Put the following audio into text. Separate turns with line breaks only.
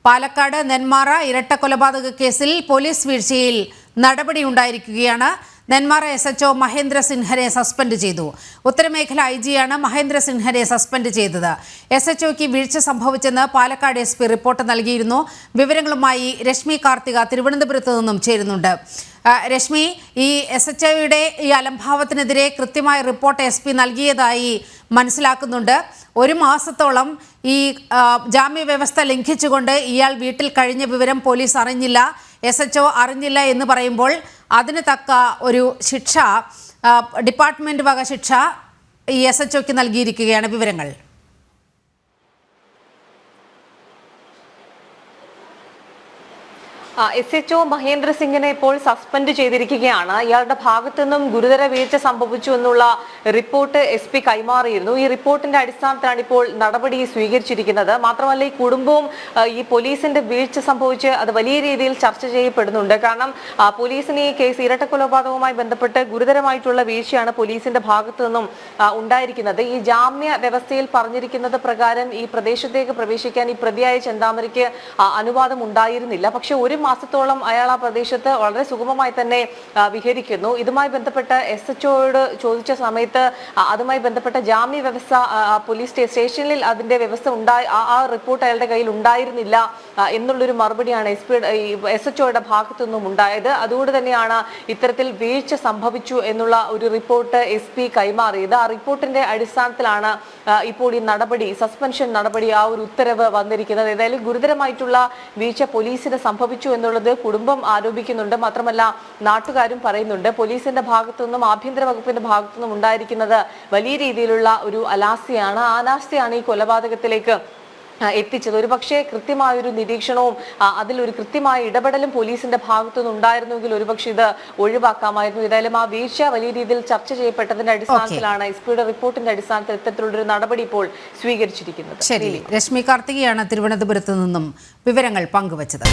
പാലക്കാട് നെന്മാറ ഇരട്ടക്കൊലപാതക കേസിൽ പോലീസ് വീഴ്ചയിൽ നടപടിയുണ്ടായിരിക്കുകയാണ്. Nenmara SHO Mahendra സിൻഹരെ suspend ചെയ്തു. ഉത്തരമേഖല IG-യാണ് മഹേന്ദ്ര സിൻഹരെ സസ്പെൻഡ് ചെയ്തത്. SHOയ്ക്ക് വീഴ്ച സംഭവിച്ചെന്ന് പാലക്കാട് SP റിപ്പോർട്ട് നൽകിയിരുന്നു. വിവരങ്ങളുമായി രശ്മി കാർത്തിക തിരുവനന്തപുരത്ത് നിന്നും ചേരുന്നുണ്ട്. രശ്മി, ഈ SHOയുടെ ഈ അലംഭാവത്തിനെതിരെ കൃത്യമായ റിപ്പോർട്ട് SP നൽകിയതായി മനസ്സിലാക്കുന്നുണ്ട്. ഒരു മാസത്തോളം ഈ ജാമ്യവ്യവസ്ഥ ലംഘിച്ചുകൊണ്ട് ഇയാൾ വീട്ടിൽ കഴിഞ്ഞ വിവരം പോലീസ് അറിഞ്ഞില്ല, SHO അറിഞ്ഞില്ല എന്ന് പറയുമ്പോൾ അതിന് തക്ക ഒരു ശിക്ഷ, ഡിപ്പാർട്ട്മെന്റ് വക ശിക്ഷ ഈ SHOയ്ക്ക് നൽകിയിരിക്കുകയാണ്. വിവരങ്ങൾ.
SHO മഹേന്ദ്ര സിംഗിനെ ഇപ്പോൾ സസ്പെൻഡ് ചെയ്തിരിക്കുകയാണ്. ഇയാളുടെ ഭാഗത്തു നിന്നും ഗുരുതര വീഴ്ച സംഭവിച്ചു എന്നുള്ള റിപ്പോർട്ട് SP കൈമാറിയിരുന്നു. ഈ റിപ്പോർട്ടിന്റെ അടിസ്ഥാനത്തിലാണ് ഇപ്പോൾ നടപടി സ്വീകരിച്ചിരിക്കുന്നത്. മാത്രമല്ല, ഈ കുടുംബവും ഈ പോലീസിന്റെ വീഴ്ച സംഭവിച്ച് അത് വലിയ രീതിയിൽ ചർച്ച ചെയ്യപ്പെടുന്നുണ്ട്. കാരണം പോലീസിന് ഈ കേസ് ഇരട്ടക്കൊലപാതകവുമായി ബന്ധപ്പെട്ട് ഗുരുതരമായിട്ടുള്ള വീഴ്ചയാണ് പോലീസിന്റെ ഭാഗത്തു നിന്നും ഉണ്ടായിരിക്കുന്നത്. ഈ ജാമ്യ വ്യവസ്ഥയിൽ പറഞ്ഞിരിക്കുന്നത് പ്രകാരം ഈ പ്രദേശത്തേക്ക് പ്രവേശിക്കാൻ ഈ പ്രതിയായ ചെന്താമരയ്ക്ക് അനുവാദം ഉണ്ടായിരുന്നില്ല. പക്ഷെ ഒരു മാസത്തോളം അയാൾ ആ പ്രദേശത്ത് വളരെ സുഗമമായി തന്നെ വിഹരിക്കുന്നു. ഇതുമായി ബന്ധപ്പെട്ട് SHOയോട് ചോദിച്ച സമയത്ത് അതുമായി ബന്ധപ്പെട്ട ജാമ്യ വ്യവസ്ഥ പോലീസ് സ്റ്റേഷനിൽ അതിന്റെ വ്യവസ്ഥ ആ റിപ്പോർട്ട് അയാളുടെ കയ്യിൽ ഉണ്ടായിരുന്നില്ല എന്നുള്ളൊരു മറുപടിയാണ് SHOയുടെ ഭാഗത്തു നിന്നും ഉണ്ടായത്. അതുകൊണ്ട് തന്നെയാണ് ഇത്തരത്തിൽ വീഴ്ച സംഭവിച്ചു എന്നുള്ള ഒരു റിപ്പോർട്ട് SP കൈമാറിയത്. ആ റിപ്പോർട്ടിന്റെ അടിസ്ഥാനത്തിലാണ് ഇപ്പോൾ ഈ നടപടി, സസ്പെൻഷൻ നടപടി, ആ ഒരു ഉത്തരവ് വന്നിരിക്കുന്നത്. ഏതായാലും ഗുരുതരമായിട്ടുള്ള വീഴ്ച പോലീസിന് സംഭവിച്ചു എന്നുള്ളത് കുടുംബം ആരോപിക്കുന്നുണ്ട്. മാത്രമല്ല, നാട്ടുകാരും പറയുന്നുണ്ട്. പോലീസിന്റെ ഭാഗത്തു നിന്നും ആഭ്യന്തര വകുപ്പിന്റെ ഭാഗത്തു നിന്നും ഉണ്ടായിരിക്കുന്നത് വലിയ രീതിയിലുള്ള ഒരു അനാസ്ഥയാണ്. ആ അനാസ്ഥയാണ് ഈ കൊലപാതകത്തിലേക്ക് എത്തിച്ചത്. ഒരു പക്ഷേ കൃത്യമായൊരു നിരീക്ഷണവും അതിലൊരു കൃത്യമായ ഇടപെടലും പോലീസിന്റെ ഭാഗത്തുനിന്ന് ഉണ്ടായിരുന്നെങ്കിൽ ഒരുപക്ഷെ ഇത് ഒഴിവാക്കാമായിരുന്നു. ഏതായാലും ആ വീഴ്ച വലിയ രീതിയിൽ ചർച്ച ചെയ്യപ്പെട്ടതിന്റെ അടിസ്ഥാനത്തിലാണ് SPയുടെ റിപ്പോർട്ടിന്റെ അടിസ്ഥാനത്തിൽ ഇത്തരത്തിലുള്ളൊരു നടപടി ഇപ്പോൾ സ്വീകരിച്ചിരിക്കുന്നത്.
ശരി, രശ്മി കാർത്തികയാണ് തിരുവനന്തപുരത്ത് നിന്നും വിവരങ്ങൾ പങ്കുവച്ചത്.